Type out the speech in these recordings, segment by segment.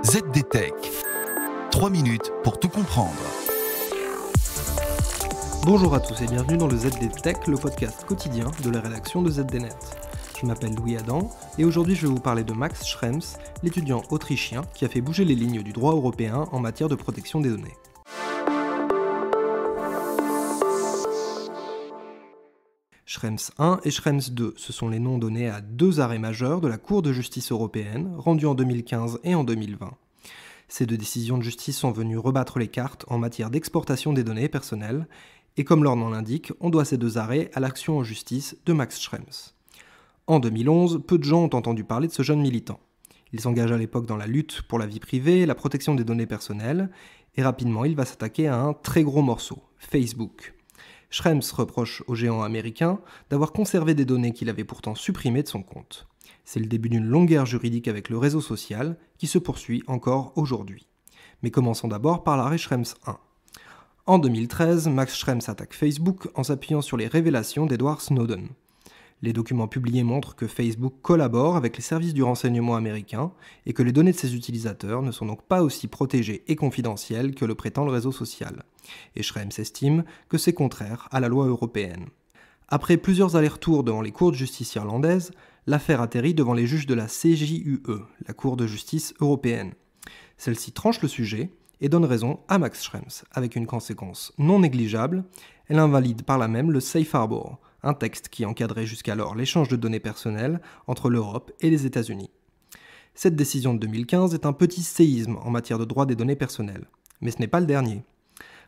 ZDTech. 3 minutes pour tout comprendre. Bonjour à tous et bienvenue dans le ZDTech, le podcast quotidien de la rédaction de ZDNet. Je m'appelle Louis Adam et aujourd'hui je vais vous parler de Max Schrems, l'étudiant autrichien qui a fait bouger les lignes du droit européen en matière de protection des données. Schrems 1 et Schrems 2, ce sont les noms donnés à deux arrêts majeurs de la Cour de justice européenne, rendus en 2015 et en 2020. Ces deux décisions de justice sont venues rebattre les cartes en matière d'exportation des données personnelles, et comme leur nom l'indique, on doit ces deux arrêts à l'action en justice de Max Schrems. En 2011, peu de gens ont entendu parler de ce jeune militant. Il s'engage à l'époque dans la lutte pour la vie privée et la protection des données personnelles, et rapidement il va s'attaquer à un très gros morceau, Facebook. Schrems reproche au géant américain d'avoir conservé des données qu'il avait pourtant supprimées de son compte. C'est le début d'une longue guerre juridique avec le réseau social qui se poursuit encore aujourd'hui. Mais commençons d'abord par l'arrêt Schrems 1. En 2013, Max Schrems attaque Facebook en s'appuyant sur les révélations d'Edward Snowden. Les documents publiés montrent que Facebook collabore avec les services du renseignement américain et que les données de ses utilisateurs ne sont donc pas aussi protégées et confidentielles que le prétend le réseau social. Et Schrems estime que c'est contraire à la loi européenne. Après plusieurs allers-retours devant les cours de justice irlandaises, l'affaire atterrit devant les juges de la CJUE, la Cour de justice européenne. Celle-ci tranche le sujet et donne raison à Max Schrems, avec une conséquence non négligeable, elle invalide par là même le Safe Harbor, un texte qui encadrait jusqu'alors l'échange de données personnelles entre l'Europe et les États-Unis. Cette décision de 2015 est un petit séisme en matière de droit des données personnelles, mais ce n'est pas le dernier.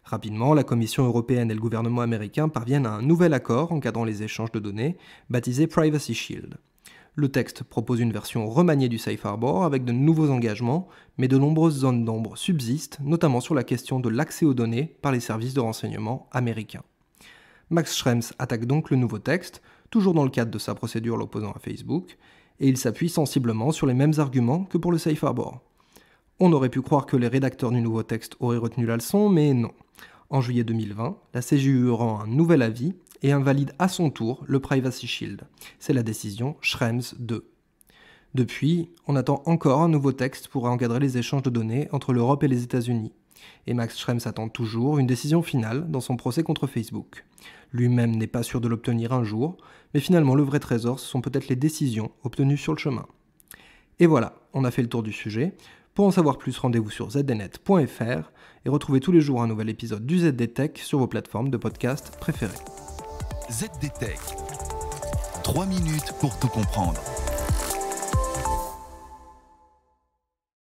Rapidement, la Commission européenne et le gouvernement américain parviennent à un nouvel accord encadrant les échanges de données, baptisé Privacy Shield. Le texte propose une version remaniée du Safe Harbor avec de nouveaux engagements, mais de nombreuses zones d'ombre subsistent, notamment sur la question de l'accès aux données par les services de renseignement américains. Max Schrems attaque donc le nouveau texte, toujours dans le cadre de sa procédure l'opposant à Facebook, et il s'appuie sensiblement sur les mêmes arguments que pour le Safe Harbor. On aurait pu croire que les rédacteurs du nouveau texte auraient retenu la leçon, mais non. En juillet 2020, la CJUE rend un nouvel avis et invalide à son tour le Privacy Shield. C'est la décision Schrems 2. Depuis, on attend encore un nouveau texte pour encadrer les échanges de données entre l'Europe et les États-Unis. Et Max Schrems attend toujours une décision finale dans son procès contre Facebook. Lui-même n'est pas sûr de l'obtenir un jour, mais finalement le vrai trésor, ce sont peut-être les décisions obtenues sur le chemin. Et voilà, on a fait le tour du sujet. Pour en savoir plus, rendez-vous sur zdnet.fr et retrouvez tous les jours un nouvel épisode du ZDTech sur vos plateformes de podcast préférées. ZDTech. 3 minutes pour tout comprendre.